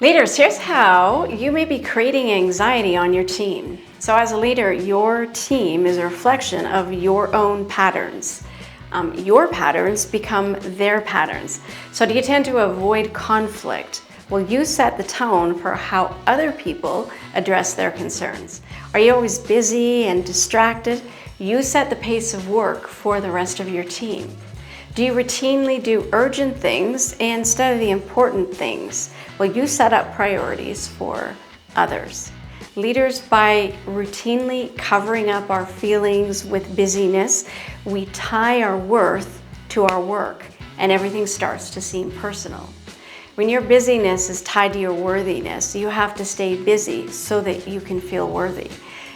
Leaders, here's how you may be creating anxiety on your team. So as a leader, your team is a reflection of your own patterns. Your patterns become their patterns. So do you tend to avoid conflict? Well, you set the tone for how other people address their concerns. Are you always busy and distracted? You set the pace of work for the rest of your team. Do you routinely do urgent things instead of the important things? Well, you set up priorities for others. Leaders, by routinely covering up our feelings with busyness, we tie our worth to our work, and everything starts to seem personal. When your busyness is tied to your worthiness, you have to stay busy so that you can feel worthy.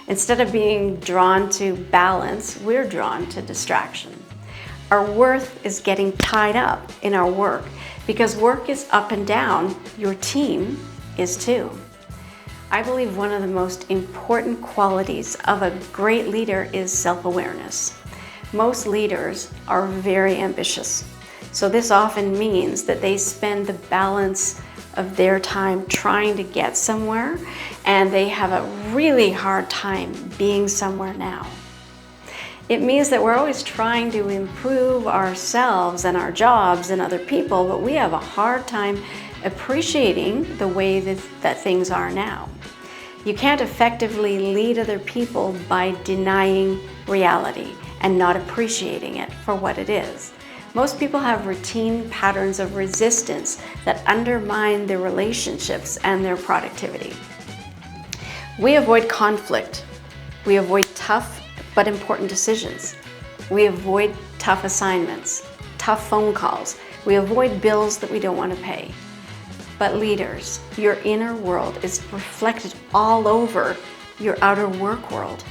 Instead of being drawn to balance, we're drawn to distraction. Our worth is getting tied up in our work. Because work is up and down, your team is too. I believe one of the most important qualities of a great leader is self-awareness. Most leaders are very ambitious. So this often means that they spend the balance of their time trying to get somewhere, and they have a really hard time being somewhere now. It means that we're always trying to improve ourselves and our jobs and other people, but we have a hard time appreciating the way that things are now. You can't effectively lead other people by denying reality and not appreciating it for what it is. Most people have routine patterns of resistance that undermine their relationships and their productivity. We avoid conflict. We avoid tough but important decisions. We avoid tough assignments, tough phone calls. We avoid bills that we don't want to pay. But leaders, your inner world is reflected all over your outer work world.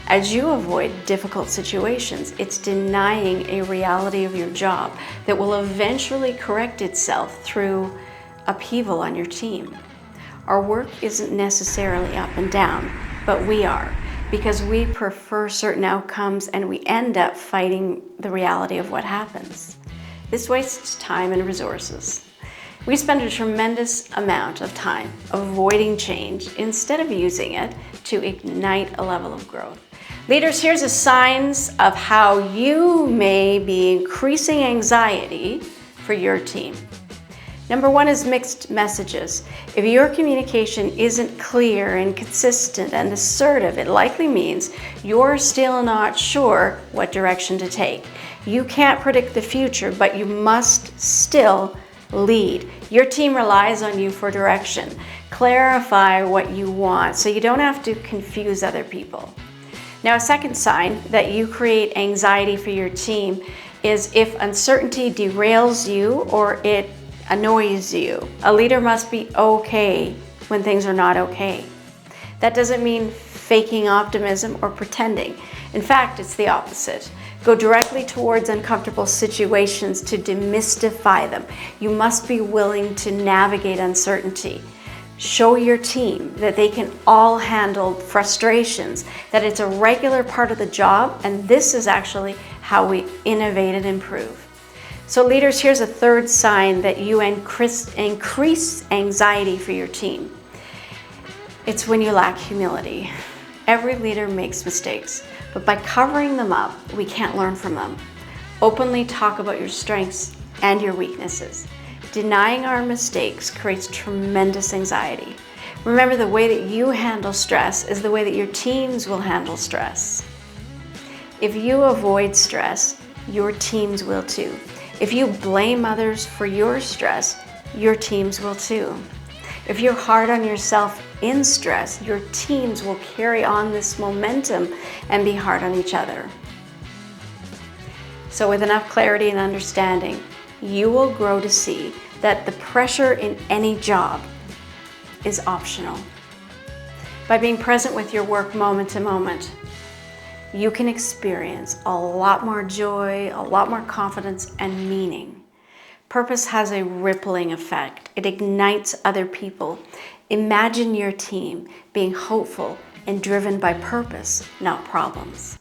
As you avoid difficult situations, it's denying a reality of your job that will eventually correct itself through upheaval on your team. Our work isn't necessarily up and down, but we are, because we prefer certain outcomes and we end up fighting the reality of what happens. This wastes time and resources. We spend a tremendous amount of time avoiding change instead of using it to ignite a level of growth. Leaders, here's the signs of how you may be increasing anxiety for your team. Number one is mixed messages. If your communication isn't clear and consistent and assertive, it likely means you're still not sure what direction to take. You can't predict the future, but you must still lead. Your team relies on you for direction. Clarify what you want so you don't have to confuse other people. Now, a second sign that you create anxiety for your team is if uncertainty derails you or it annoys you. A leader must be okay when things are not okay. That doesn't mean faking optimism or pretending. In fact, it's the opposite. Go directly towards uncomfortable situations to demystify them. You must be willing to navigate uncertainty. Show your team that they can all handle frustrations, that it's a regular part of the job, and this is actually how we innovate and improve. So leaders, here's a third sign that you increase anxiety for your team. It's when you lack humility. Every leader makes mistakes, but by covering them up, we can't learn from them. Openly talk about your strengths and your weaknesses. Denying our mistakes creates tremendous anxiety. Remember, the way that you handle stress is the way that your teams will handle stress. If you avoid stress, your teams will too. If you blame others for your stress, your teams will too. If you're hard on yourself in stress, your teams will carry on this momentum and be hard on each other. So with enough clarity and understanding, you will grow to see that the pressure in any job is optional. By being present with your work moment to moment, you can experience a lot more joy, a lot more confidence and meaning. Purpose has a rippling effect. It ignites other people. Imagine your team being hopeful and driven by purpose, not problems.